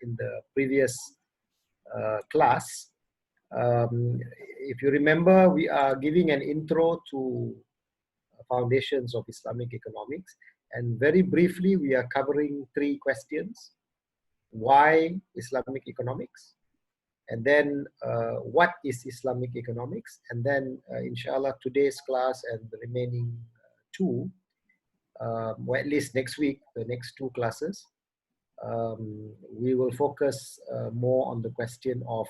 in the previous class. If you remember, we are giving an intro to foundations of Islamic economics, and very briefly we are covering 3 questions. Why Islamic economics? And then what is Islamic economics? And then inshallah today's class and the remaining 2, or at least next week, the next 2 classes, we will focus more on the question of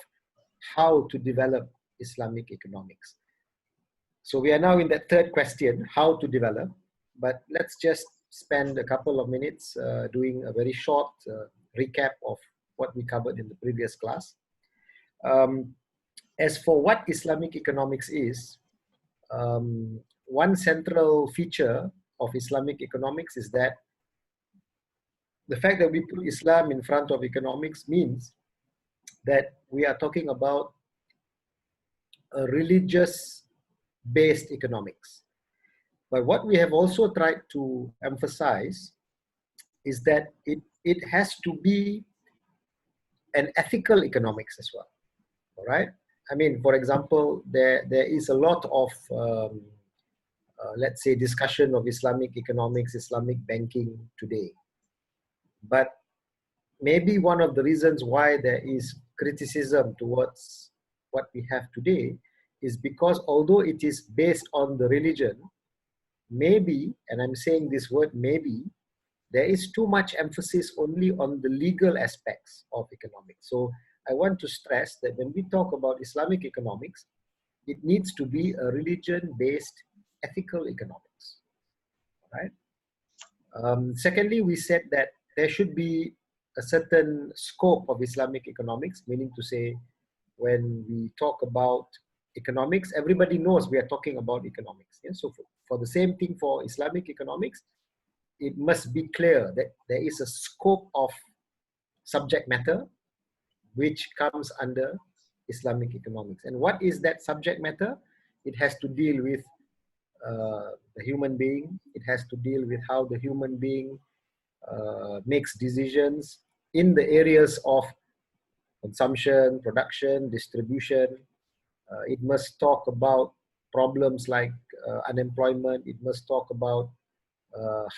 how to develop Islamic economics. So we are now in that 3rd question, how to develop, but let's just spend a couple of minutes doing a very short recap of what we covered in the previous class. As for what Islamic economics is, one central feature of Islamic economics is that the fact that we put Islam in front of economics means that we are talking about a religious-based economics. But what we have also tried to emphasize is that it has to be an ethical economics as well. All right. I mean, for example, there is a lot of, let's say, discussion of Islamic economics, Islamic banking today. But maybe one of the reasons why there is criticism towards what we have today is because although it is based on the religion, maybe, and I'm saying this word maybe, there is too much emphasis only on the legal aspects of economics. So I want to stress that when we talk about Islamic economics, it needs to be a religion-based ethical economics, right? Secondly, we said that there should be a certain scope of Islamic economics, meaning to say, when we talk about economics, everybody knows we are talking about economics. Yeah? So for the same thing for Islamic economics, it must be clear that there is a scope of subject matter which comes under Islamic economics. And what is that subject matter? It has to deal with the human being. It has to deal with how the human being makes decisions in the areas of consumption, production, distribution. It must talk about problems like unemployment. It must talk about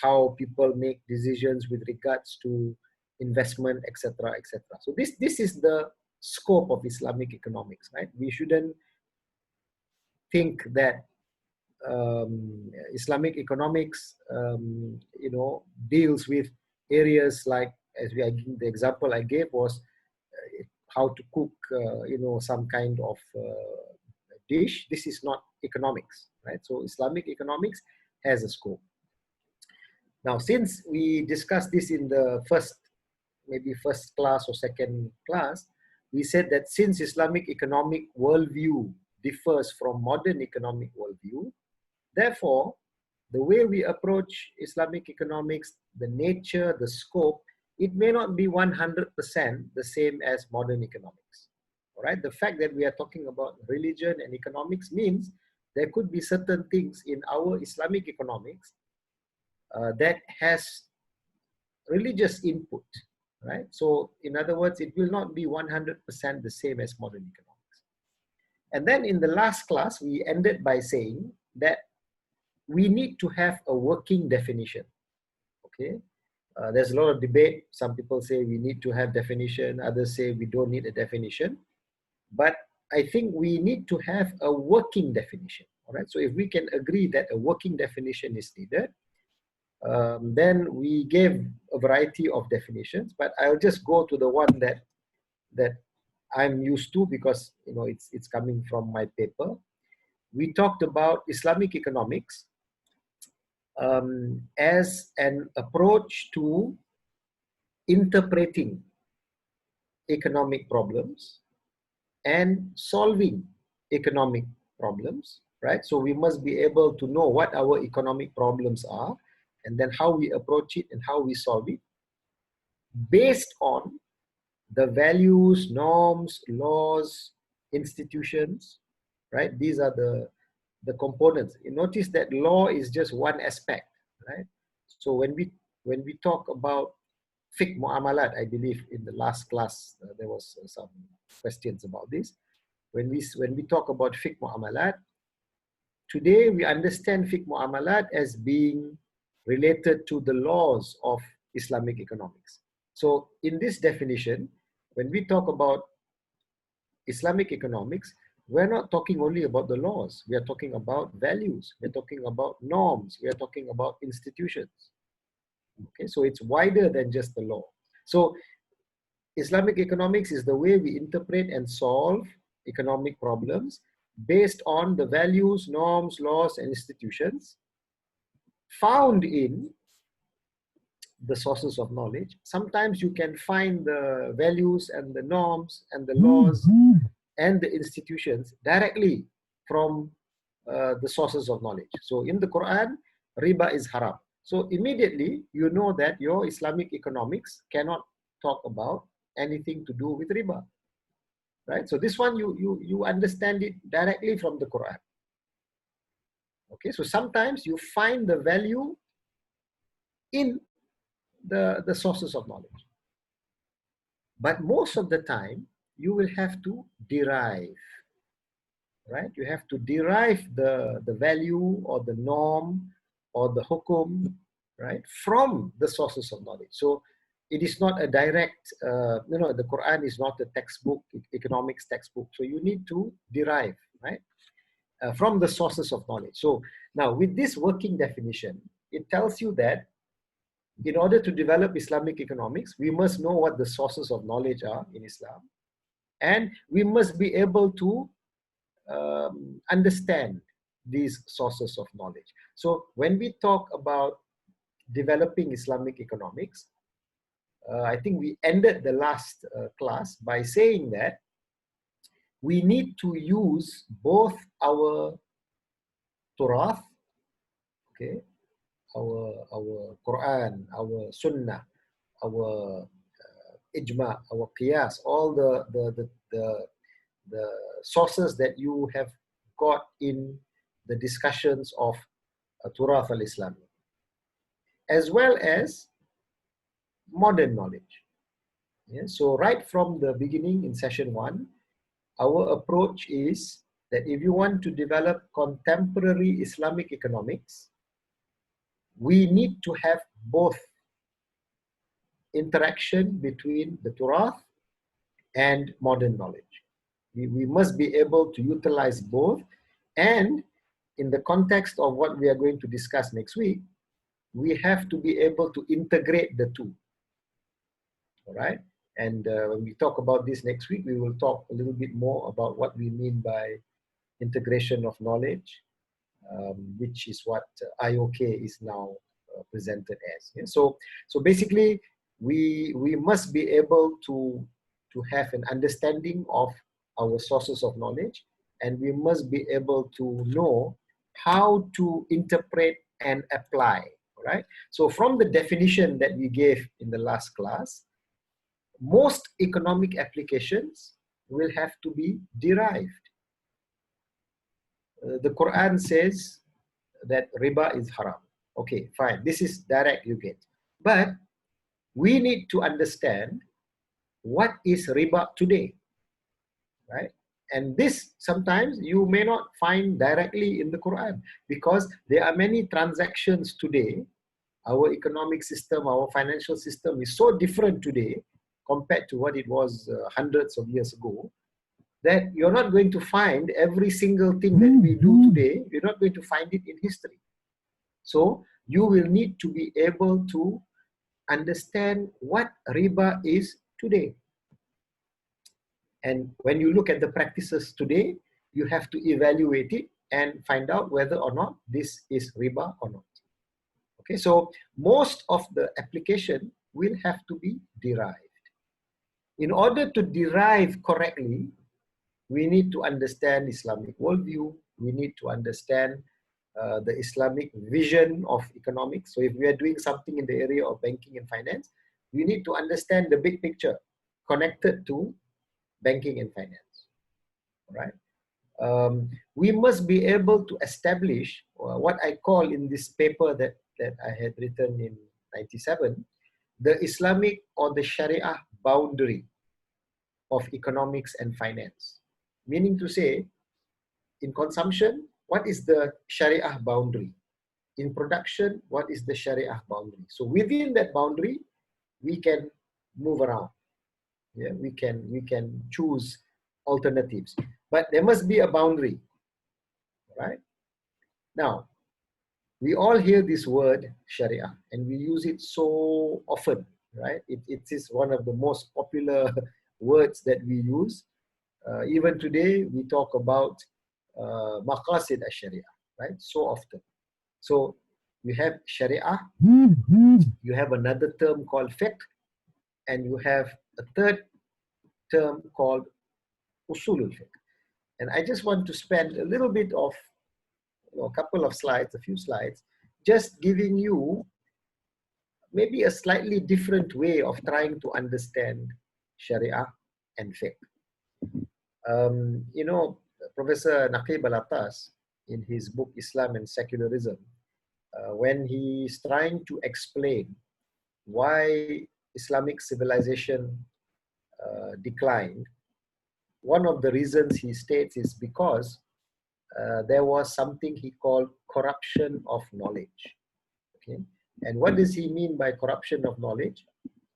how people make decisions with regards to investment, etc., etc. So this is the scope of Islamic economics, right? We shouldn't think that Islamic economics, deals with areas like, the example I gave was how to cook, some kind of dish. This is not economics, right? So Islamic economics has a scope. Now, since we discussed this in the first class or second class, we said that since Islamic economic worldview differs from modern economic worldview, therefore, the way we approach Islamic economics, the nature, the scope, it may not be 100% the same as modern economics. All right? The fact that we are talking about religion and economics means there could be certain things in our Islamic economics that has religious input, right? So in other words, it will not be 100% the same as modern economics. And then in the last class, we ended by saying that we need to have a working definition, okay? There's a lot of debate. Some people say we need to have definition, others say we don't need a definition. But I think we need to have a working definition, all right? So if we can agree that a working definition is needed, then we gave a variety of definitions, but I'll just go to the one that I'm used to because it's coming from my paper. We talked about Islamic economics as an approach to interpreting economic problems and solving economic problems, right? So we must be able to know what our economic problems are and then how we approach it and how we solve it based on the values, norms, laws, institutions, right? These are the components. You notice that law is just one aspect, right? So when we talk about fiqh mu'amalat. I believe in the last class there was some questions about this. When we talk about fiqh mu'amalat, today we understand fiqh mu'amalat as being related to the laws of Islamic economics. So in this definition, when we talk about Islamic economics, we're not talking only about the laws. We are talking about values. We're talking about norms. We are talking about institutions. Okay, so it's wider than just the law. So Islamic economics is the way we interpret and solve economic problems based on the values, norms, laws, and institutions found in the sources of knowledge. Sometimes you can find the values and the norms and the laws and the institutions directly from the sources of knowledge. So in the Quran, riba is haram. So immediately you know that your Islamic economics cannot talk about anything to do with riba, right? So this one you understand it directly from the Quran. Okay, so sometimes you find the value in the sources of knowledge, but most of the time you will have to derive, right? You have to derive the value or the norm or the hukum, right, from the sources of knowledge. So it is not a direct, the Quran is not a textbook, economics textbook. So you need to derive, right, from the sources of knowledge. So now with this working definition, it tells you that in order to develop Islamic economics, we must know what the sources of knowledge are in Islam. And we must be able to understand these sources of knowledge. So when we talk about developing Islamic economics, I think we ended the last class by saying that we need to use both our Turath, okay, our Quran, our Sunnah, our Ijma, our Qiyas, all the sources that you have got in the discussions of Turath al-Islami, as well as modern knowledge. Yeah? So right from the beginning in session 1, our approach is that if you want to develop contemporary Islamic economics, we need to have both interaction between the Turath and modern knowledge. We must be able to utilize both, and in the context of what we are going to discuss next week, we have to be able to integrate the two. All right? And when we talk about this next week, we will talk a little bit more about what we mean by integration of knowledge, which is what IOK is now presented as. Yeah? So basically, we must be able to have an understanding of our sources of knowledge, and we must be able to know how to interpret and apply, right? So from the definition that we gave in the last class, most economic applications will have to be derived. The Quran says that riba is haram. Okay, fine. This is direct, you get. But we need to understand what is riba today, right? And this sometimes you may not find directly in the Quran, because there are many transactions today. Our economic system, our financial system is so different today compared to what it was hundreds of years ago, that you're not going to find every single thing that we do today, you're not going to find it in history. So you will need to be able to understand what riba is today. And when you look at the practices today, you have to evaluate it and find out whether or not this is riba or not. Okay, so most of the application will have to be derived. In order to derive correctly, we need to understand Islamic worldview. We need to understand the Islamic vision of economics. So if we are doing something in the area of banking and finance, we need to understand the big picture connected to banking and finance, right? We must be able to establish what I call in this paper that I had written in 97, the Islamic or the Sharia boundary of economics and finance. Meaning to say, in consumption, what is the Sharia boundary? In production, what is the Sharia boundary? So within that boundary, we can move around. Yeah, we can choose alternatives, but there must be a boundary, right? Now, we all hear this word Sharia, and we use it so often, right? It is one of the most popular words that we use. Even today, we talk about maqasid al-Sharia, right? So often. So you have Sharia, you have another term called fiqh, and you have a third term called usulul fiqh. And I just want to spend a little bit of, a couple of slides, a few slides, just giving you maybe a slightly different way of trying to understand Sharia and fiqh. You know, Professor Naqib Al-Attas, in his book Islam and Secularism, when he's trying to explain why Islamic civilization declined, one of the reasons he states is because there was something he called corruption of knowledge. Okay, and what does he mean by corruption of knowledge?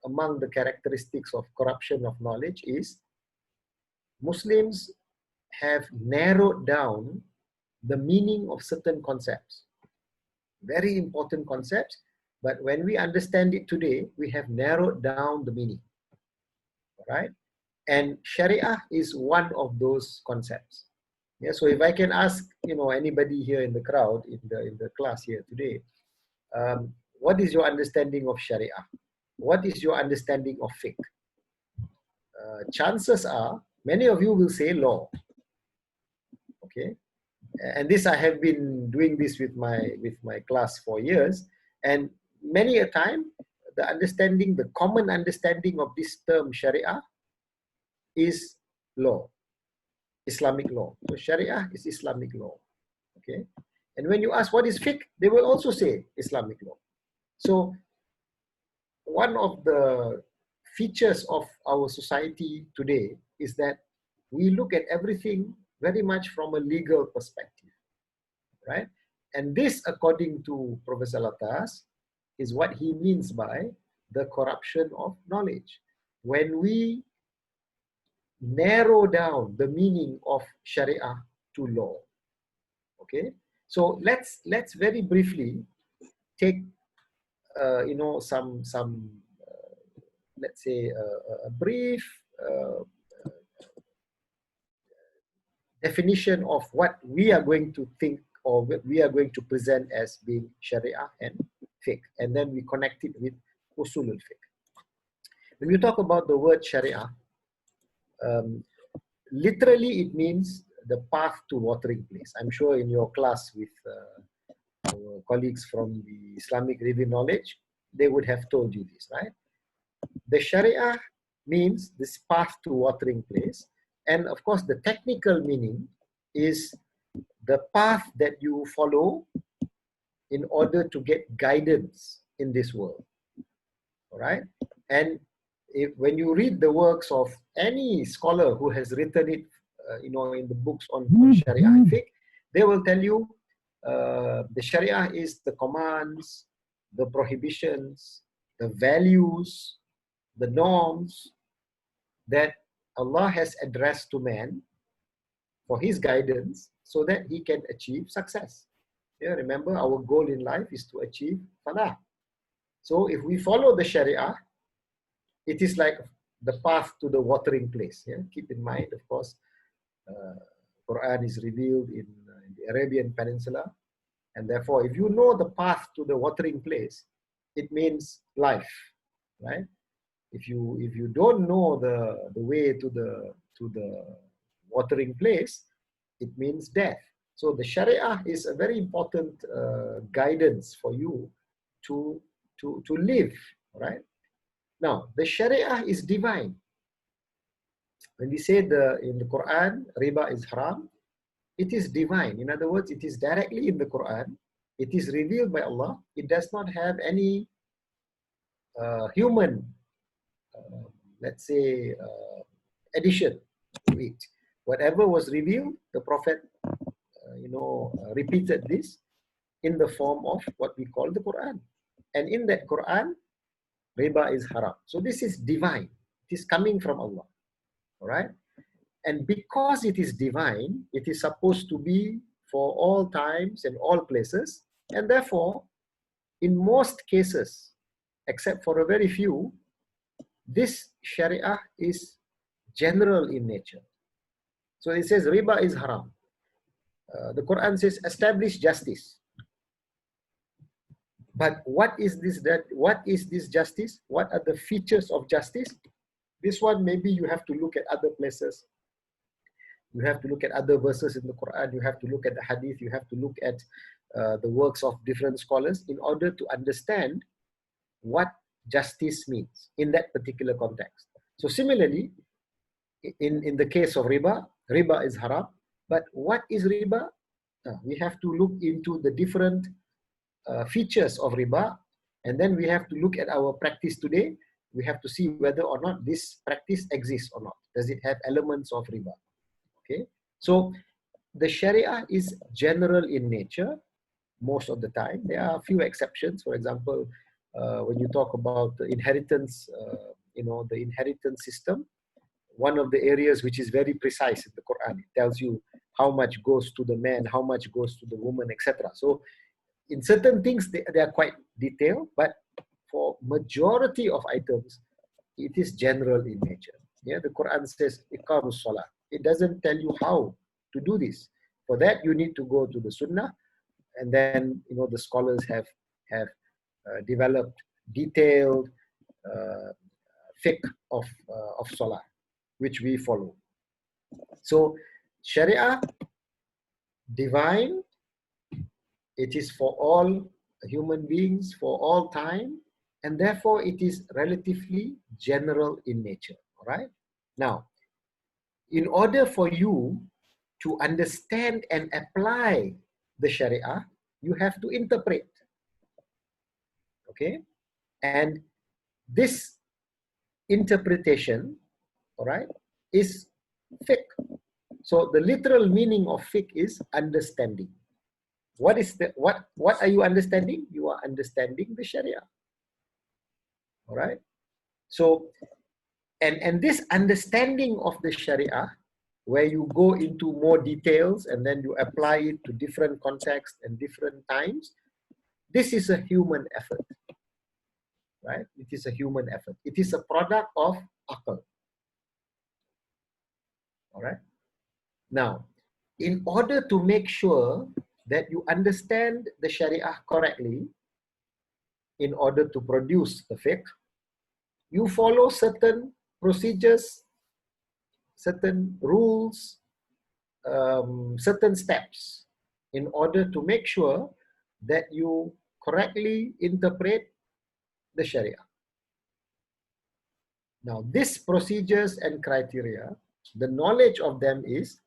Among the characteristics of corruption of knowledge is Muslims have narrowed down the meaning of certain concepts, very important concepts, but when we understand it today, we have narrowed down the meaning, right? And Sharia is one of those concepts. Yeah, so if I can ask, anybody here in the crowd, in the class here today, what is your understanding of Sharia? What is your understanding of fiqh? Chances are, many of you will say law. Okay, and this I have been doing this with my class for years, and many a time the common understanding of this term Sharia is law, Islamic law. So Sharia is Islamic law. Okay, and when you ask what is fiqh, they will also say Islamic law. So one of the features of our society today is that we look at everything very much from a legal perspective, right? And this, according to Professor Latas, is what he means by the corruption of knowledge. When we narrow down the meaning of Sharia to law, okay? So let's very briefly take some let's say a brief definition of what we are going to think or what we are going to present as being Sharia and fiqh, and then we connect it with usulul fiqh. When you talk about the word Sharia, literally it means the path to watering place. I'm sure in your class with our colleagues from the Islamic Review Knowledge, they would have told you this, right? The Sharia means this path to watering place. And of course, the technical meaning is the path that you follow in order to get guidance in this world. All right? And when you read the works of any scholar who has written it, in the books on Sharia and fiqh, they will tell you the Sharia is the commands, the prohibitions, the values, the norms that Allah has addressed to man for his guidance so that he can achieve success. Yeah, remember, our goal in life is to achieve falah. So if we follow the Sharia, it is like the path to the watering place. Yeah? Keep in mind, of course, Quran is revealed in the Arabian Peninsula, and therefore, if you know the path to the watering place, it means life, right? If you don't know the way to the watering place, it means death. So the Sharia is a very important guidance for you to live, right? Now, the Sharia is divine. When we say in the Quran, riba is haram, it is divine. In other words, it is directly in the Quran. It is revealed by Allah. It does not have any human, let's say, addition to it. Whatever was revealed, the Prophet, repeated this in the form of what we call the Quran. And in that Quran, riba is haram. So this is divine. It is coming from Allah. All right? And because it is divine, it is supposed to be for all times and all places. And therefore, in most cases, except for a very few, this Sharia is general in nature. So it says riba is haram. The Quran says establish justice. But what is this justice? What are the features of justice? This one, maybe you have to look at other places. You have to look at other verses in the Quran. You have to look at the hadith. You have to look at the works of different scholars in order to understand what justice means in that particular context. So similarly, in the case of riba, riba is haram. But what is riba? We have to look into the different features of riba, and then we have to look at our practice today. We have to see whether or not this practice exists or not. Does it have elements of riba? Okay, so the Sharia is general in nature most of the time. There are a few exceptions. For example, when you talk about the inheritance, the inheritance system, one of the areas which is very precise in the Quran, it tells you how much goes to the man, how much goes to the woman, etc. So in certain things, they are quite detailed, but for majority of items, it is general in nature. Yeah, the Quran says, Iqamus Salah. It doesn't tell you how to do this. For that, you need to go to the Sunnah, and then the scholars have developed detailed fiqh of Salah, which we follow. So Sharia, divine, it is for all human beings, for all time, and therefore it is relatively general in nature. All right? Now, in order for you to understand and apply the Sharia, you have to interpret. Okay? And this interpretation, all right, is fiqh. So the literal meaning of fiqh is understanding. What are you understanding? You are understanding the Sharia. All right? So, and this understanding of the Sharia, where you go into more details and then you apply it to different contexts and different times, this is a human effort. Right? It is a human effort. It is a product of aql. All right? Now, in order to make sure that you understand the Sharia correctly, in order to produce the fiqh, you follow certain procedures, certain rules, certain steps in order to make sure that you correctly interpret the Sharia. Now, these procedures and criteria, the knowledge of them is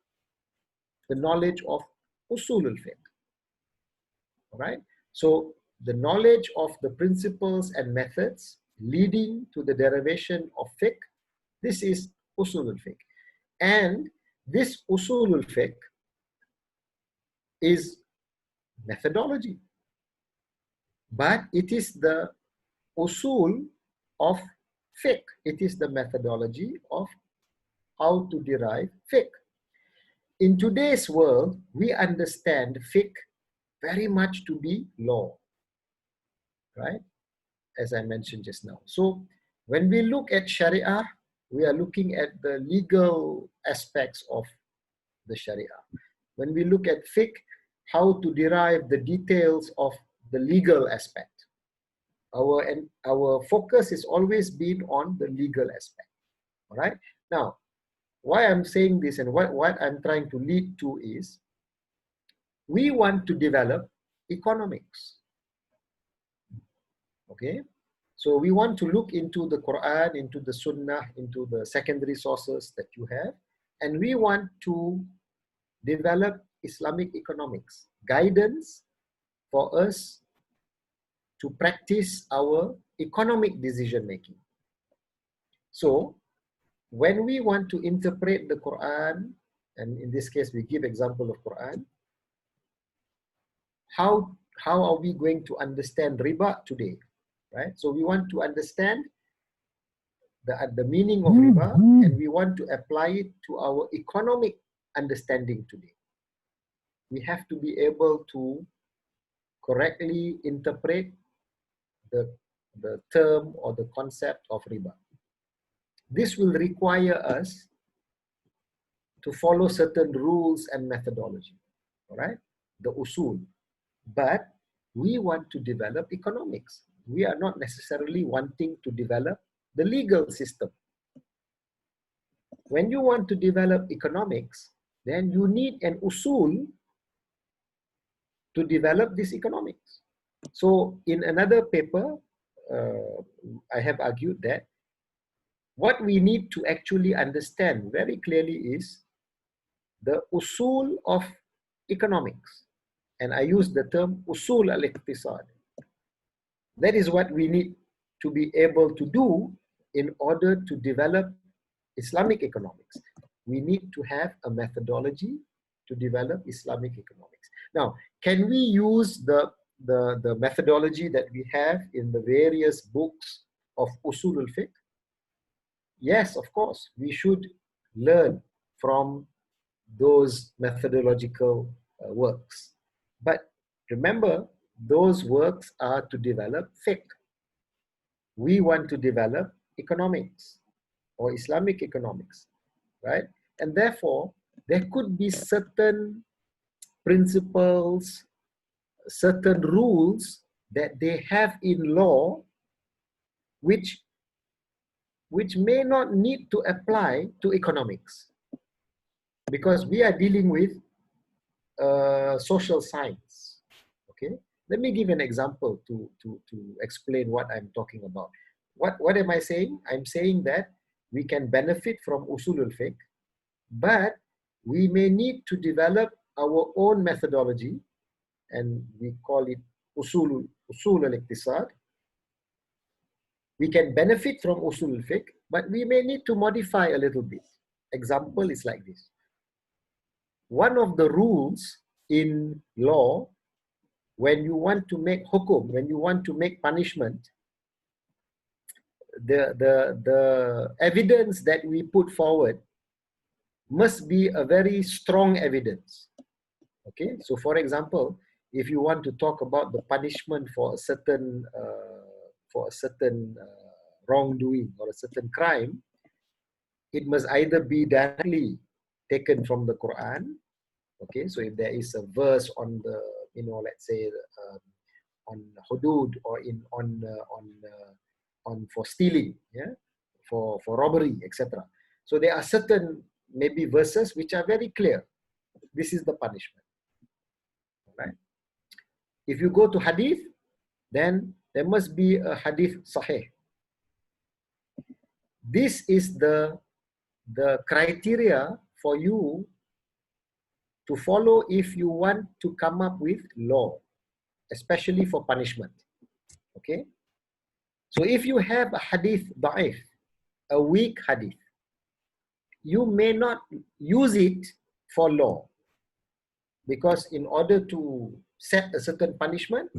the knowledge of usul al-fiqh. All right? So, the knowledge of the principles and methods leading to the derivation of fiqh, this is usul al-fiqh. And this usul al-fiqh is methodology. But it is the usul of fiqh. It is the methodology of how to derive fiqh. In today's world, we understand fiqh very much to be law, right? As I mentioned just now. So when we look at Sharia, we are looking at the legal aspects of the Sharia. When we look at fiqh, how to derive the details of the legal aspect. Our focus has always been on the legal aspect. All right? Now, why I'm saying this and what I'm trying to lead to is, we want to develop economics. Okay? So we want to look into the Quran, into the Sunnah, into the secondary sources that you have, and we want to develop Islamic economics, guidance for us to practice our economic decision making. So when we want to interpret the Quran, and in this case we give example of Quran, how are we going to understand riba today, right? So we want to understand the meaning of riba, and we want to apply it to our economic understanding today. We have to be able to correctly interpret the term or the concept of riba. This will require us to follow certain rules and methodology, all right? The usul. But we want to develop economics. We are not necessarily wanting to develop the legal system. When you want to develop economics, then you need an usul to develop this economics. So in another paper, I have argued that what we need to actually understand very clearly is the usul of economics. And I use the term usul al-iqtisad. That is what we need to be able to do in order to develop Islamic economics. We need to have a methodology to develop Islamic economics. Now, can we use the methodology that we have in the various books of Usul al-Fiqh? Yes, of course. We should learn from those methodological works. But remember, those works are to develop fiqh. We want to develop economics or Islamic economics, right? And therefore, there could be certain principles, certain rules that they have in law which may not need to apply to economics, because we are dealing with social science. Okay, let me give an example to explain what I'm talking about. What am I saying? I'm saying that we can benefit from usul al-fiqh, but we may need to develop our own methodology, and we call it usul al-iqtisad. We can benefit from usul al-fiqh, but we may need to modify a little bit. Example is like this. One of the rules in law, when you want to make hukum, when you want to make punishment, the evidence that we put forward must be a very strong evidence. Okay, so for example, if you want to talk about the punishment for a certain wrongdoing or a certain crime, it must either be directly taken from the Quran. Okay, so if there is a verse on the, let's say on hudud, or on for stealing, yeah, for robbery, etc. So there are certain maybe verses which are very clear. This is the punishment, right? If you go to hadith, then there must be a hadith sahih. This is the criteria for you to follow if you want to come up with law, especially for punishment. Okay? So if you have a hadith da'if, a weak hadith, you may not use it for law, because in order to set a certain punishment,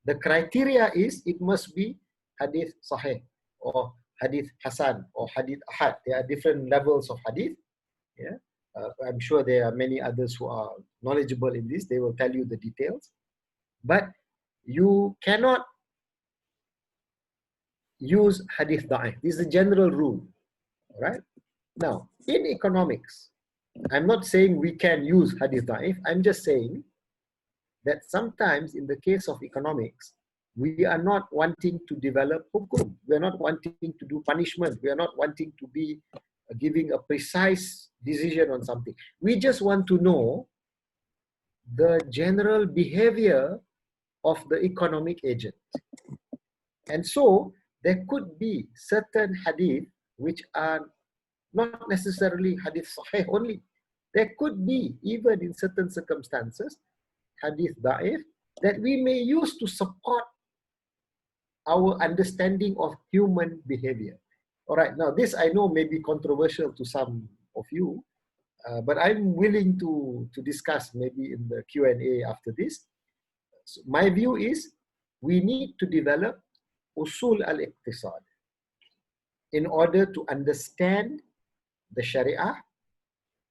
the criteria is it must be hadith sahih or hadith hasan or hadith ahad. There are different levels of hadith. Yeah, I'm sure there are many others who are knowledgeable in this. They will tell you the details. But you cannot use hadith da'if. This is a general rule, right? Now, in economics, I'm not saying we can use hadith da'if. I'm just saying that sometimes in the case of economics, we are not wanting to develop hukum. We are not wanting to do punishment. We are not wanting to be giving a precise decision on something. We just want to know the general behavior of the economic agent. And so there could be certain hadith which are not necessarily hadith sahih only. There could be, even in certain circumstances, hadith da'if that we may use to support our understanding of human behavior. All right, now this I know may be controversial to some of you, but I'm willing to discuss maybe in the Q&A after this. So my view is we need to develop usul al-iqtisad in order to understand the Sharia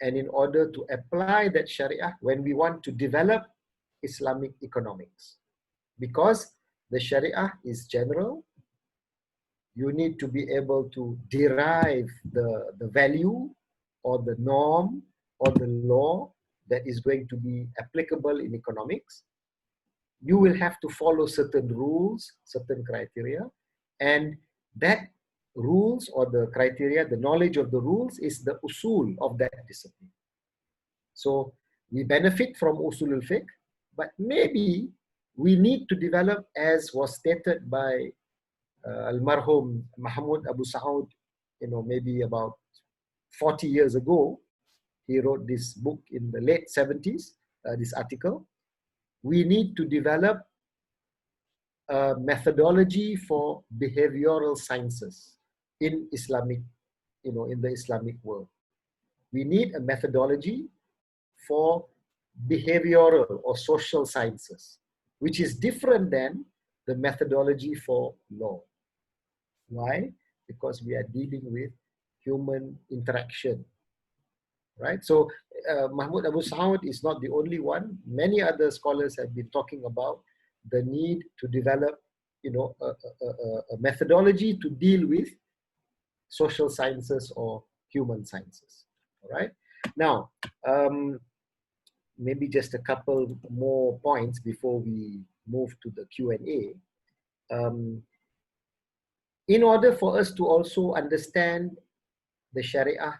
and in order to apply that Sharia when we want to develop Islamic economics. Because the Sharia is general, you need to be able to derive the value or the norm or the law that is going to be applicable in economics. You will have to follow certain rules, certain criteria, and that rules or the criteria, the knowledge of the rules is the usul of that discipline. So we benefit from usul al-fiqh, but maybe we need to develop, as was stated by Al-Marhum Mahmoud Abu Saud, maybe about 40 years ago. He wrote this book in the late 70s, this article. We need to develop a methodology for behavioral sciences in Islamic, in the Islamic world. We need a methodology for behavioral or social sciences, which is different than the methodology for law. Why? Because we are dealing with human interaction, right? So Mahmoud Abu Saud is not the only one. Many other scholars have been talking about the need to develop, a methodology to deal with social sciences or human sciences. All right. Now, maybe just a couple more points before we move to the Q&A. In order for us to also understand the Sharia,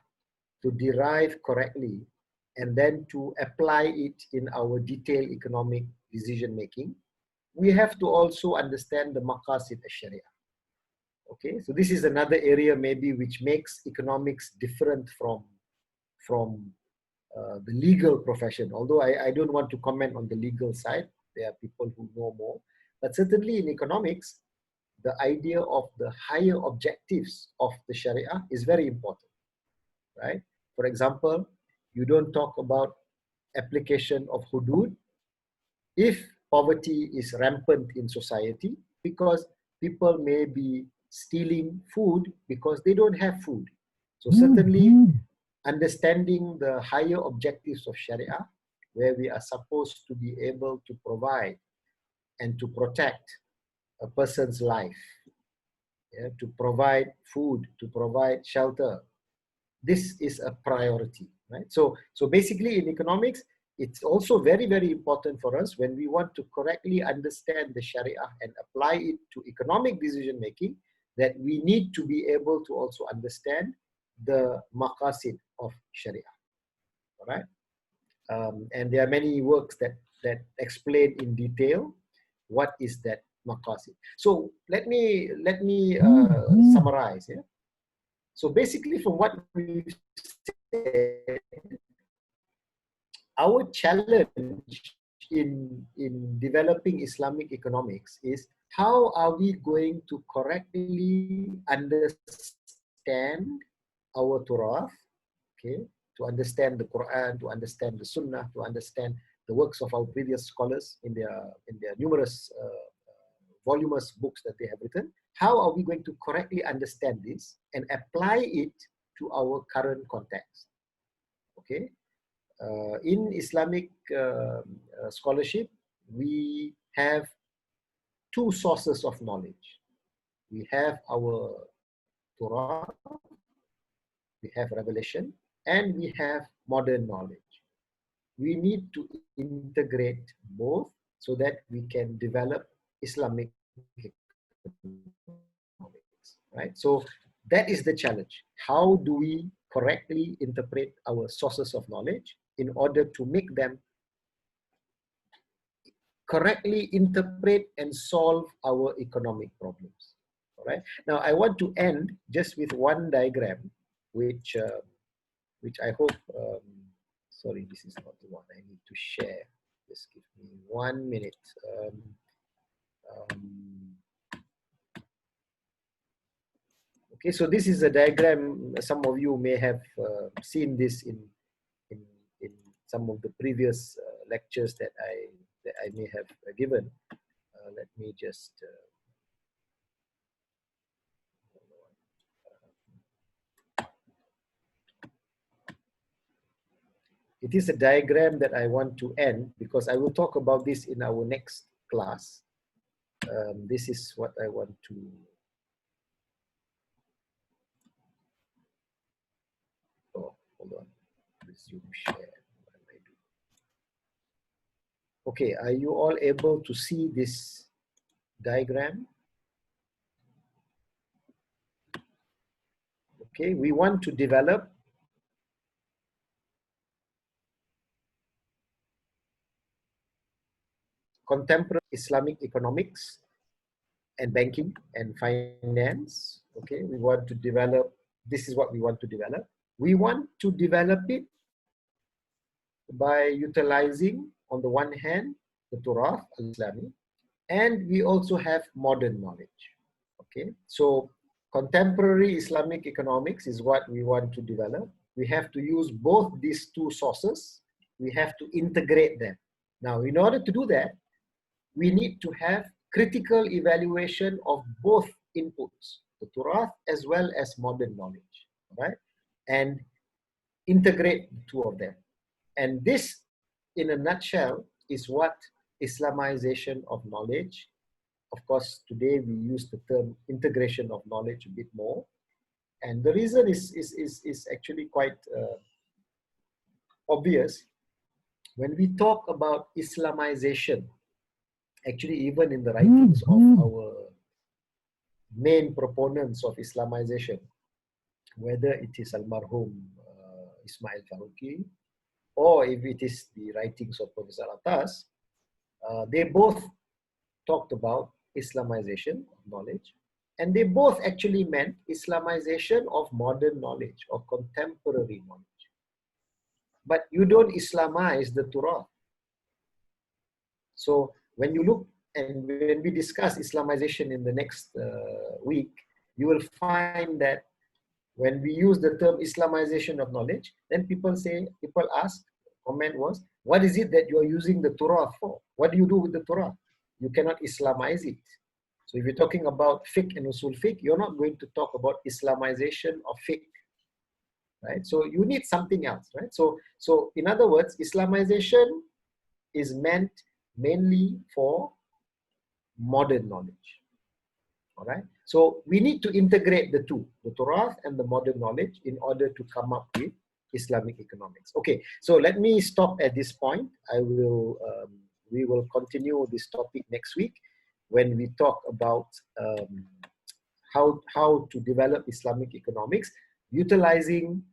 to derive correctly, and then to apply it in our detailed economic decision making, we have to also understand the maqasid al-Sharia. Okay, so this is another area maybe which makes economics different from the legal profession. Although I don't want to comment on the legal side, there are people who know more. But certainly in economics, the idea of the higher objectives of the Sharia is very important, right? For example, you don't talk about application of hudud if poverty is rampant in society, because people may be stealing food because they don't have food. So certainly understanding the higher objectives of Sharia, where we are supposed to be able to provide and to protect a person's life, to provide food, to provide shelter. This is a priority, right? So basically in economics, it's also very, very important for us when we want to correctly understand the Sharia and apply it to economic decision making, that we need to be able to also understand the maqasid of Sharia, all right? And there are many works that explain in detail what is that maqasid. So let me summarize. Yeah? So basically, from what we've said, our challenge in developing Islamic economics is how are we going to correctly understand our Turath, okay, to understand the Quran, to understand the Sunnah, to understand the works of our previous scholars in their numerous voluminous books that they have written. How are we going to correctly understand this and apply it to our current context? Okay. In Islamic scholarship, we have two sources of knowledge. We have our Torah, we have revelation, and we have modern knowledge. We need to integrate both so that we can develop Islamic economics, right? So that is the challenge. How do we correctly interpret our sources of knowledge in order to make them correctly interpret and solve our economic problems? All right. Now I want to end just with one diagram, which I hope. Sorry, this is not the one I need to share. Just give me 1 minute. Okay, so this is a diagram. Some of you may have seen this in, in some of the previous lectures that I may have given. Let me just it is a diagram that I want to end because I will talk about this in our next class. This is what I want to. Oh, hold on. Resume share. What am I doing? Okay, are you all able to see this diagram? Okay, we want to develop contemporary Islamic economics and banking and finance. Okay, we want to develop, this is what we want to develop. We want to develop it by utilizing, on the one hand, the Torah al-Islami, and we also have modern knowledge. Okay, so contemporary Islamic economics is what we want to develop. We have to use both these two sources. We have to integrate them. Now, in order to do that, we need to have critical evaluation of both inputs, the Torah as well as modern knowledge, right? And integrate the two of them. And this, in a nutshell, is what Islamization of knowledge. Of course, today we use the term integration of knowledge a bit more. And the reason is actually quite obvious. When we talk about Islamization, actually even in the writings of our main proponents of Islamization, whether it is Almarhum Ismail Faruqi, or if it is the writings of Professor Atas, they both talked about Islamization of knowledge, and they both actually meant Islamization of modern knowledge or contemporary knowledge. But you don't Islamize the Torah. So when you look and when we discuss Islamization in the next week, you will find that when we use the term Islamization of knowledge, then people ask, comment was, what is it that you are using the Torah for? What do you do with the Torah? You cannot Islamize it. So if you're talking about fiqh and usul fiqh, you're not going to talk about Islamization of fiqh, right? So you need something else, right? So in other words, Islamization is meant mainly for modern knowledge, all right? So we need to integrate the two, the Torah and the modern knowledge, in order to come up with Islamic economics. Okay, so let me stop at this point. We will continue this topic next week when we talk about how to develop Islamic economics utilizing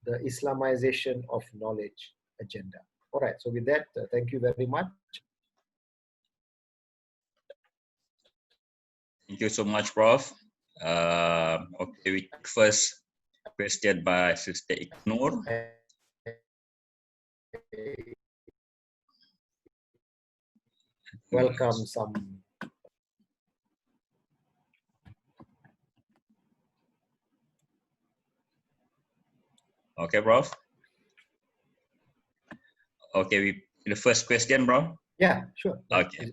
the Islamization of knowledge agenda. All right, so with that, thank you very much. Thank you so much, Prof. Okay, we take first question by Sister Iknur. Welcome some. Okay, Prof. Okay, the first question, bro. Yeah, sure. Okay.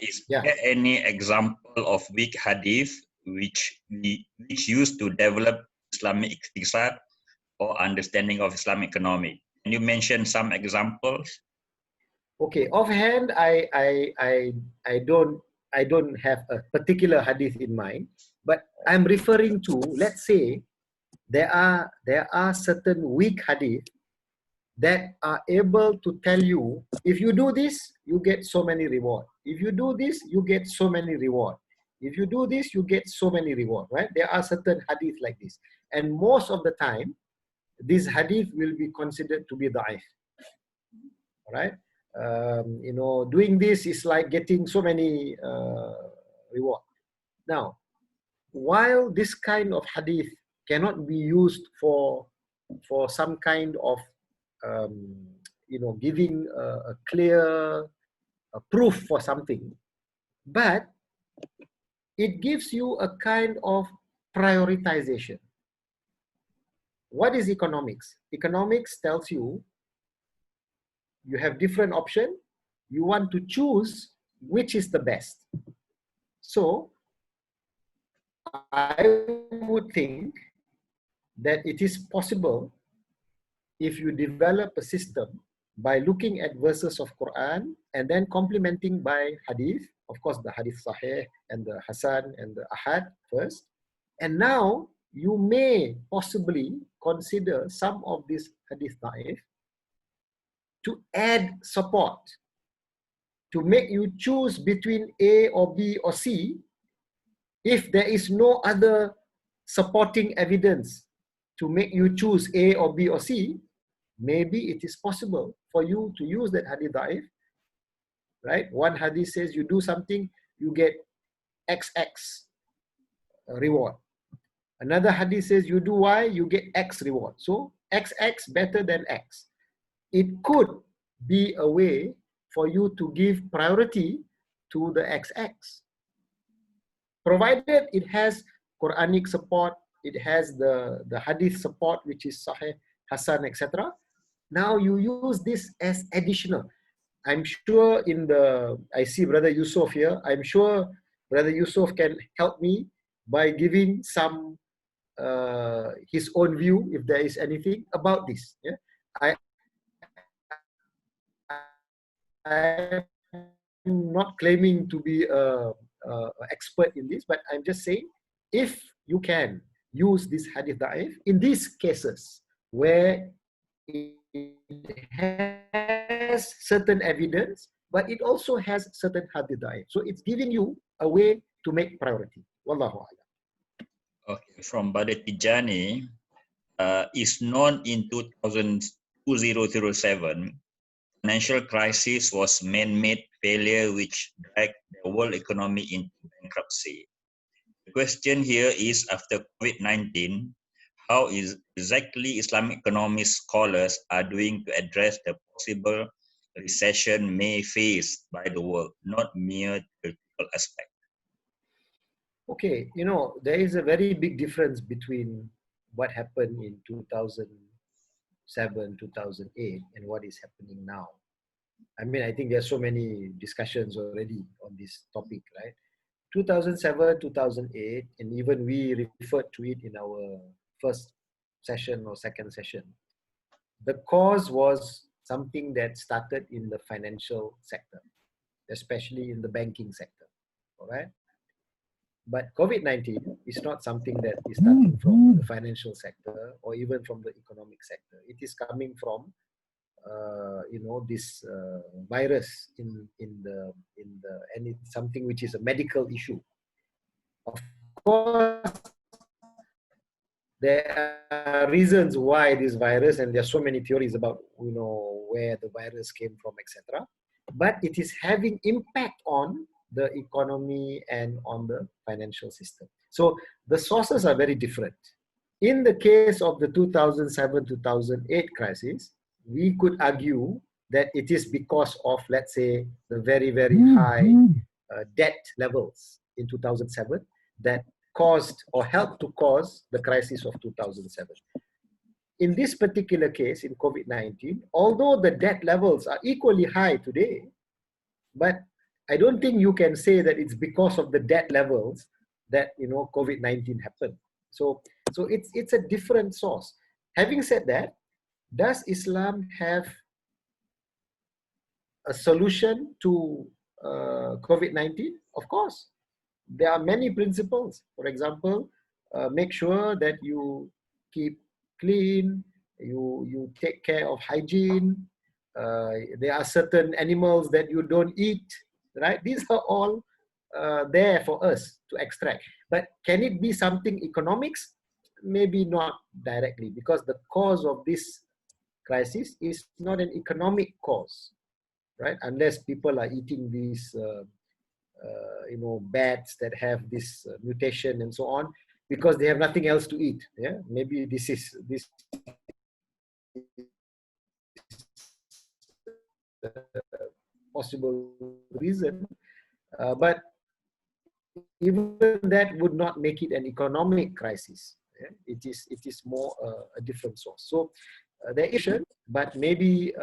Is there any example of weak hadith which used to develop Islamic iqtisad or understanding of Islamic economy? Can you mention some examples? Okay, offhand, I don't have a particular hadith in mind, but I'm referring to, let's say, there are certain weak hadith that are able to tell you, if you do this, you get so many reward. If you do this, you get so many reward. If you do this, you get so many reward, right? There are certain hadith like this. And most of the time, this hadith will be considered to be da'if, right? You know, doing this is like getting so many reward. Now, while this kind of hadith cannot be used for some kind of you know, giving a clear proof for something, but it gives you a kind of prioritization. What is economics? Economics tells you you have different options. You want to choose which is the best. So I would think that it is possible if you develop a system by looking at verses of Quran and then complementing by hadith, of course the hadith sahih and the hasan and the ahad first, and now you may possibly consider some of these hadith da'if to add support, to make you choose between A or B or C if there is no other supporting evidence to make you choose A or B or C. Maybe it is possible for you to use that hadith da'if, right? One hadith says you do something, you get XX reward. Another hadith says you do Y, you get X reward. So XX better than X. It could be a way for you to give priority to the XX, provided it has Quranic support, it has the hadith support, which is Sahih, Hasan, etc. Now you use this as additional. I'm sure I see Brother Yusuf here. I'm sure Brother Yusuf can help me by giving some his own view, if there is anything about this. Yeah? I'm not claiming to be an expert in this, but I'm just saying, if you can use this hadith da'if in these cases where it has certain evidence, but it also has certain hadith da'if. So it's giving you a way to make priority. Wallahu a'lam. Okay, from Brother Tijani, is known in 2007, financial crisis was man-made failure which dragged the world economy into bankruptcy. The question here is, after COVID-19, how is exactly Islamic economic scholars are doing to address the possible recession may face by the world, not mere theoretical aspect? Okay, there is a very big difference between what happened in 2007, 2008, and what is happening now. I mean, I think there's so many discussions already on this topic, right? 2007, 2008, and even we referred to it in our first session or second session. The cause was something that started in the financial sector, especially in the banking sector, all right? But COVID-19 is not something that is starting from the financial sector or even from the economic sector. It is coming from this virus and it's something which is a medical issue. Of course, there are reasons why this virus, and there are so many theories about where the virus came from, etc. But it is having impact on the economy and on the financial system. So the sources are very different. In the case of the 2007-2008 crisis, we could argue that it is because of, let's say, the very, very high debt levels in 2007 that caused or helped to cause the crisis of 2007. In this particular case, in COVID-19, although the debt levels are equally high today, but I don't think you can say that it's because of the debt levels that COVID-19 happened. So it's a different source. Having said that, does Islam have a solution to COVID-19? Of course. There are many principles. For example, make sure that you keep clean, you take care of hygiene. There are certain animals that you don't eat, right? These are all there for us to extract. But can it be something economics? Maybe not directly, because the cause of this crisis is not an economic cause, right? Unless people are eating these bats that have this mutation and so on, because they have nothing else to eat. Yeah, maybe this is possible reason, but even that would not make it an economic crisis. Yeah? It is more a different source. So there is, but maybe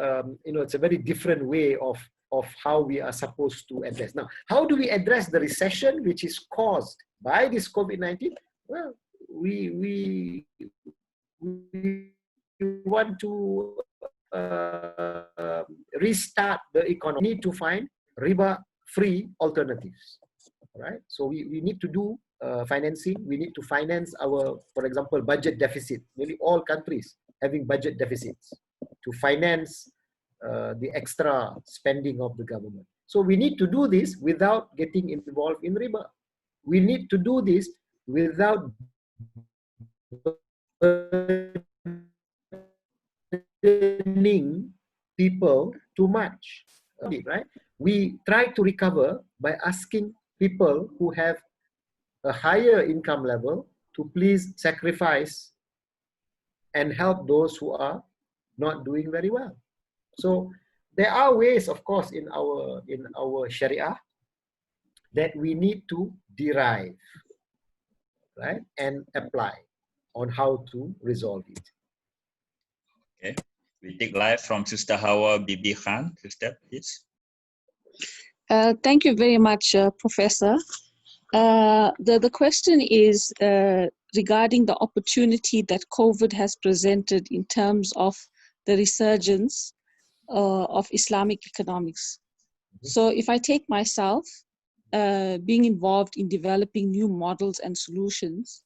it's a very different way of how we are supposed to address. Now, how do we address the recession which is caused by this COVID-19? Well, we want to restart the economy. We need to find riba-free alternatives, right? So we need to do financing. We need to finance our, for example, budget deficit. Nearly all countries having budget deficits to finance the extra spending of the government. So we need to do this without getting involved in riba. We need to do this without burdening people too much, right? We try to recover by asking people who have a higher income level to please sacrifice and help those who are not doing very well. So there are ways, of course, in our Sharia that we need to derive, right, and apply on how to resolve it. Okay, we take live from Sister Hawa Bibi Khan. Sister, please. Thank you very much, Professor. The question is regarding the opportunity that COVID has presented in terms of the resurgence of Islamic economics. So if I take myself, being involved in developing new models and solutions,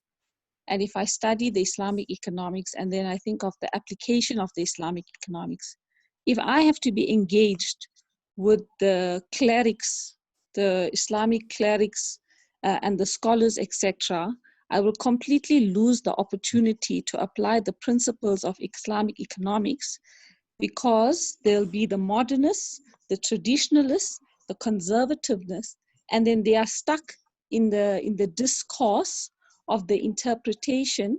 and if I study the Islamic economics and then I think of the application of the Islamic economics, if I have to be engaged with the clerics, the Islamic clerics, and the scholars, etc., I will completely lose the opportunity to apply the principles of Islamic economics, because there'll be the modernists, the traditionalists, the conservativeness, and then they are stuck in the discourse of the interpretation,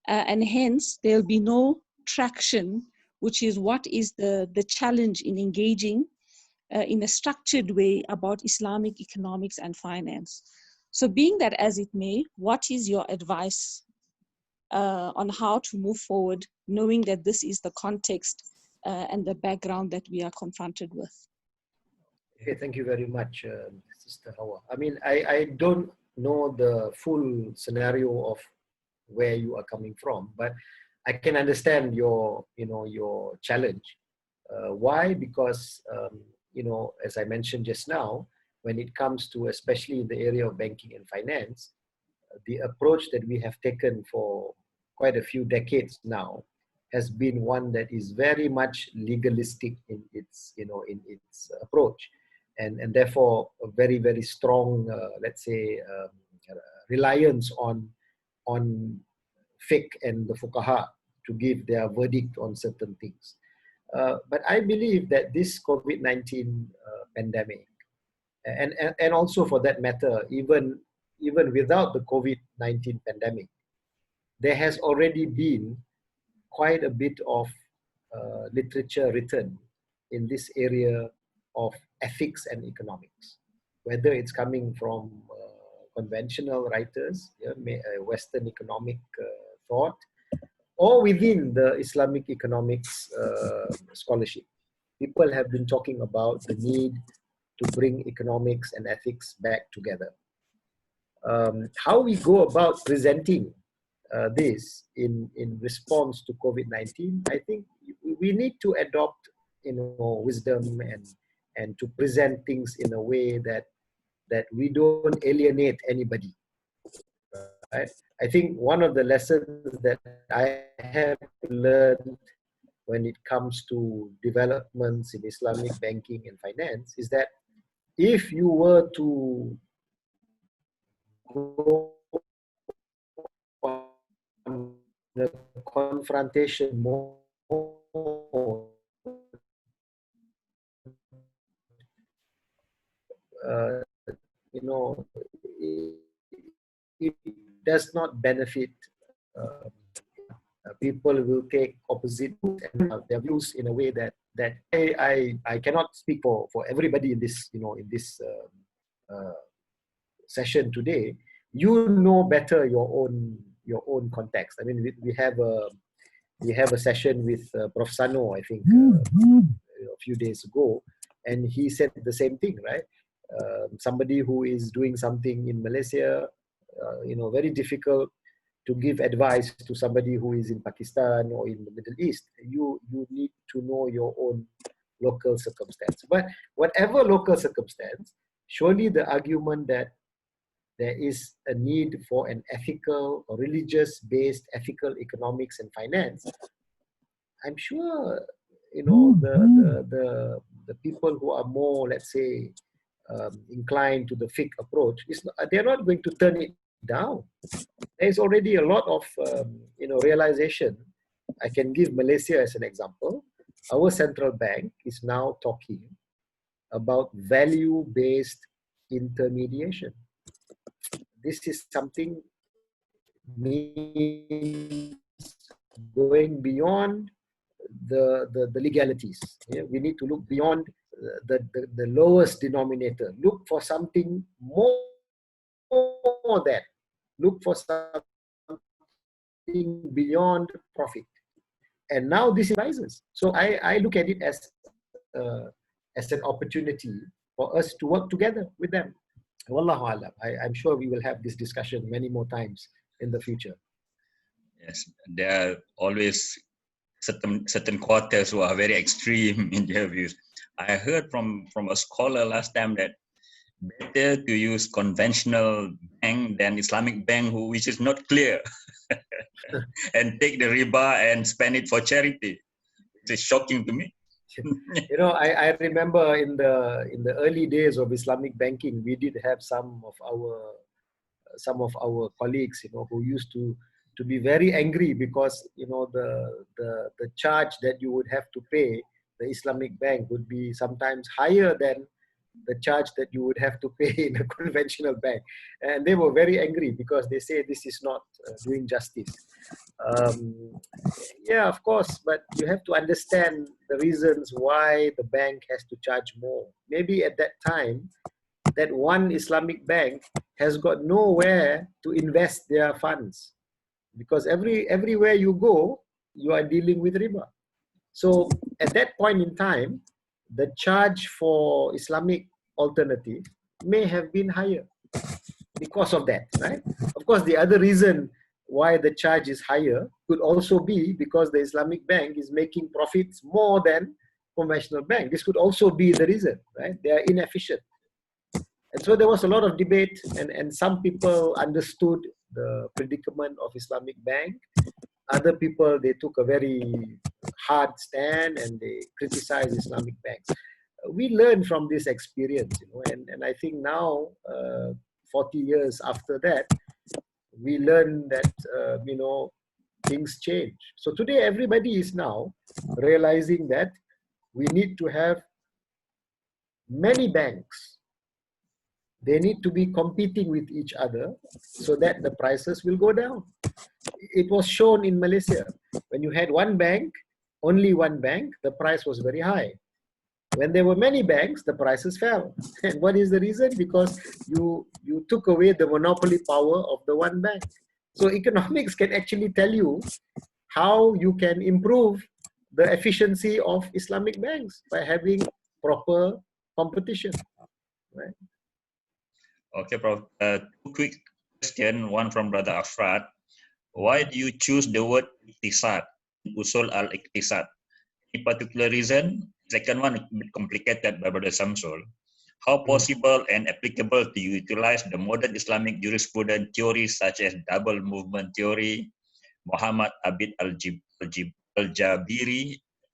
and hence there'll be no traction, which is what is the challenge in engaging in a structured way about Islamic economics and finance. So being that as it may, what is your advice on how to move forward, knowing that this is the context and the background that we are confronted with? Okay, thank you very much, Sister Hawa. I mean, I don't know the full scenario of where you are coming from, but I can understand your challenge. Why? Because as I mentioned just now, when it comes to especially in the area of banking and finance, the approach that we have taken for quite a few decades now has been one that is very much legalistic in its approach, and therefore a very, very strong let's say reliance on fiqh and the fuqaha to give their verdict on certain things. But I believe that this COVID-19 pandemic, and also for that matter, even without the COVID-19 pandemic, there has already been quite a bit of literature written in this area of ethics and economics, whether it's coming from conventional writers, Western economic thought, or within the Islamic economics scholarship. People have been talking about the need to bring economics and ethics back together. How we go about presenting this in response to COVID-19, I think we need to adopt wisdom and to present things in a way that we don't alienate anybody. Right? I think one of the lessons that I have learned when it comes to developments in Islamic banking and finance is that if you were to go on the confrontation mode, it does not benefit. People will take opposite and their views in a way that I cannot speak for everybody in this session today, you know better your own context. I mean, we have a session with Prof. Sano, I think, a few days ago, and he said the same thing, right? Somebody who is doing something in Malaysia, very difficult to give advice to somebody who is in Pakistan or in the Middle East. You need to know your own local circumstance. But whatever local circumstance, surely the argument that there is a need for an ethical or religious-based ethical economics and finance, I'm sure the people who are more, let's say, inclined to the fiqh approach, they're not going to turn it down. There's already a lot of realization. I can give Malaysia as an example. Our central bank is now talking about value-based intermediation. This is something means going beyond the legalities. Yeah? We need to look beyond the lowest denominator. Look for something more than. Look for something beyond profit. And now this rises. So I look at it as an opportunity for us to work together with them. Wallahu alam. I'm sure we will have this discussion many more times in the future. Yes, there are always certain quarters who are very extreme in their views. I heard from a scholar last time that better to use conventional bank than Islamic bank, which is not clear, and take the riba and spend it for charity. It is shocking to me. I remember in the early days of Islamic banking, we did have some of our colleagues, who used to be very angry because the charge that you would have to pay the Islamic bank would be sometimes higher than the charge that you would have to pay in a conventional bank. And they were very angry because they say this is not doing justice. Yeah, of course, but you have to understand the reasons why the bank has to charge more. Maybe at that time, that one Islamic bank has got nowhere to invest their funds, because everywhere you go, you are dealing with riba. So at that point in time, the charge for Islamic alternative may have been higher because of that, right? Of course, the other reason why the charge is higher could also be because the Islamic bank is making profits more than conventional bank. This could also be the reason, right? They are inefficient. And so there was a lot of debate, and some people understood the predicament of Islamic bank. Other people, they took a very hard stand and they criticized Islamic banks. We learned from this experience, and I think now, 40 years after that, we learn that, things change. So today, everybody is now realizing that we need to have many banks. They need to be competing with each other so that the prices will go down. It was shown in Malaysia. When you had one bank, only one bank, the price was very high. When there were many banks, the prices fell. And what is the reason? Because you took away the monopoly power of the one bank. So economics can actually tell you how you can improve the efficiency of Islamic banks by having proper competition. Right? Okay, Prof. Two quick questions. One from Brother Afrad. Why do you choose the word iqtisad, usul al-iqtisad? Any particular reason? Second one, a bit complicated by Brother Samsul. How possible and applicable to utilize the modern Islamic jurisprudence theories such as double movement theory, Muhammad Abid al-Jabiri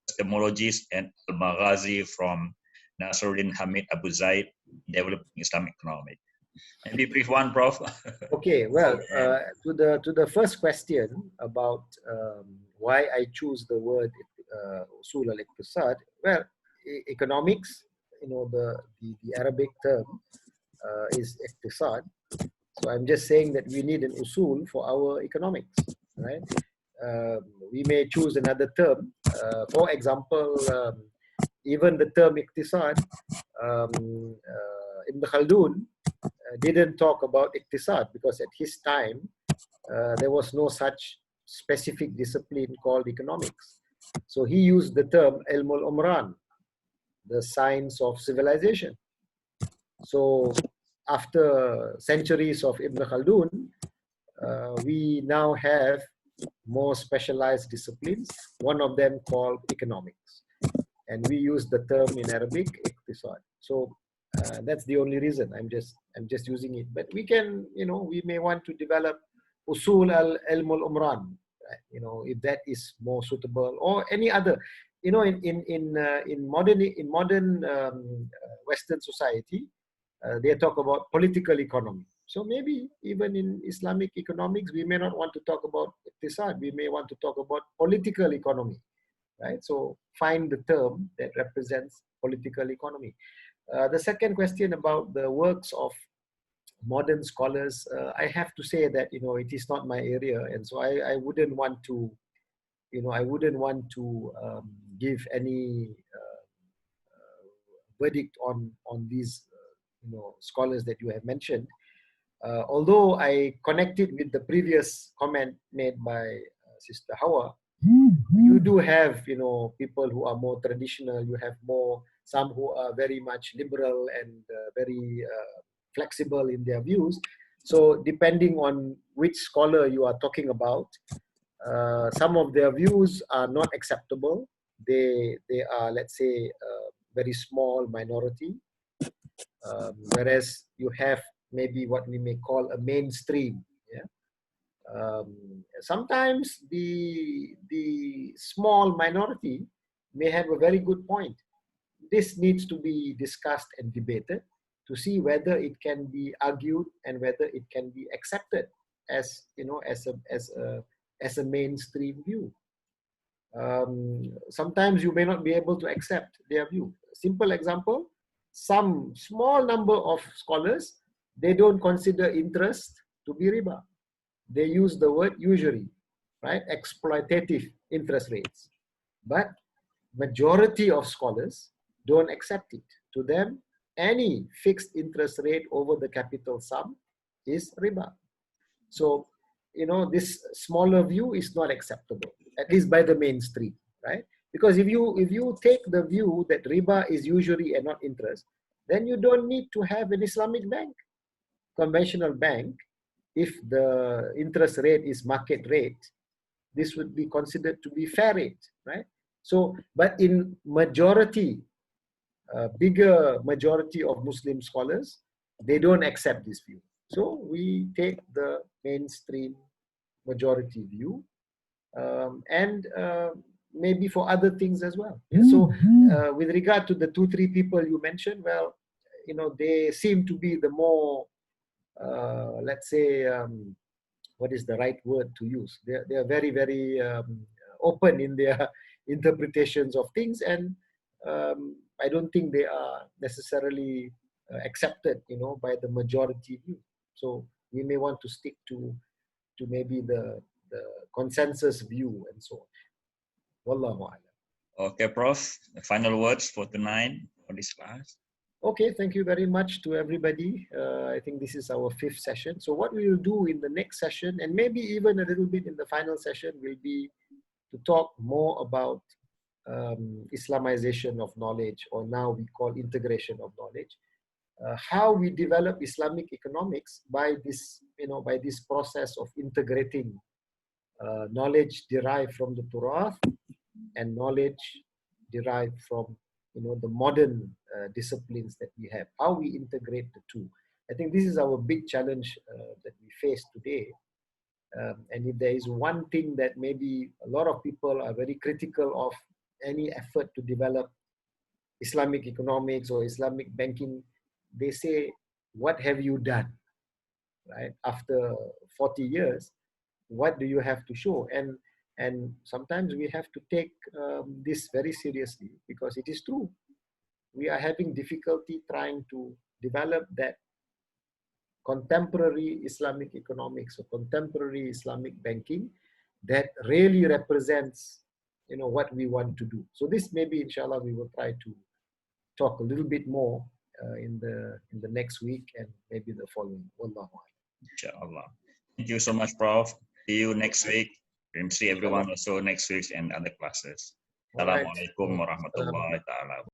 epistemologies, and al-Maghazi from Nasruddin Hamid Abu Zaid, developing Islamic economics? Maybe brief one, Prof. Okay, well, to the first question about why I choose the word usul al-iqtisad, well, economics, the Arabic term is iqtisad. So I'm just saying that we need an usul for our economics, right? We may choose another term. For example, even the term iqtisad, Ibn Khaldun, didn't talk about iqtisad, because at his time, there was no such specific discipline called economics. So he used the term ilm al-umran, the science of civilization. So after centuries of Ibn Khaldun, we now have more specialized disciplines, one of them called economics. And we use the term in Arabic, iqtisad. So that's the only reason. I'm just using it. But we can, we may want to develop usul al-ilm al-umran, if that is more suitable, or any other. In modern Western society, they talk about political economy. So maybe even in Islamic economics, we may not want to talk about iqtisad. We may want to talk about political economy, right? So find the term that represents political economy. The second question about the works of modern scholars, I have to say that, it is not my area. And so I wouldn't want to, give any verdict on these, scholars that you have mentioned. Although I connected with the previous comment made by Sister Hawa, you do have, people who are more traditional. You have some who are very much liberal and very flexible in their views. So depending on which scholar you are talking about, some of their views are not acceptable. They are, let's say, a very small minority, whereas you have maybe what we may call a mainstream. Yeah. Sometimes the small minority may have a very good point. This needs to be discussed and debated to see whether it can be argued and whether it can be accepted as as a mainstream view. Sometimes you may not be able to accept their view. Simple example: some small number of scholars, they don't consider interest to be riba. They use the word usury, right? Exploitative interest rates. But majority of scholars don't accept it. To them, any fixed interest rate over the capital sum is riba. So, this smaller view is not acceptable, at least by the mainstream, right? Because if you take the view that riba is usury and not interest, then you don't need to have an Islamic bank. Conventional bank, if the interest rate is market rate, this would be considered to be fair rate, right? So, but in majority, bigger majority of Muslim scholars, they don't accept this view. So we take the mainstream majority view, and maybe for other things as well. Yeah? So with regard to the 2-3 people you mentioned, well, they seem to be the more, let's say, what is the right word to use? They are very, very open in their interpretations of things, and I don't think they are necessarily accepted, by the majority view. So we may want to stick to maybe the consensus view and so on. Wallahu a'lam. Okay, Prof. The final words for tonight for this class. Okay, thank you very much to everybody. I think this is our 5th session. So what we will do in the next session, and maybe even a little bit in the final session, will be to talk more about Islamization of knowledge, or now we call integration of knowledge. How we develop Islamic economics by this, by this process of integrating knowledge derived from the Torah and knowledge derived from, the modern disciplines that we have. How we integrate the two. I think this is our big challenge that we face today. And if there is one thing that maybe a lot of people are very critical of any effort to develop Islamic economics or Islamic banking, they say, what have you done? Right? After 40 years, what do you have to show? And sometimes we have to take this very seriously, because it is true. We are having difficulty trying to develop that contemporary Islamic economics or contemporary Islamic banking that really represents, what we want to do. So this maybe, inshallah, we will try to talk a little bit more in the next week and maybe the following. Wallahu a'lam. Inshallah. Thank you so much, Prof. See you next week. And see everyone also next week and other classes. Assalamualaikum warahmatullahi wabarakatuh.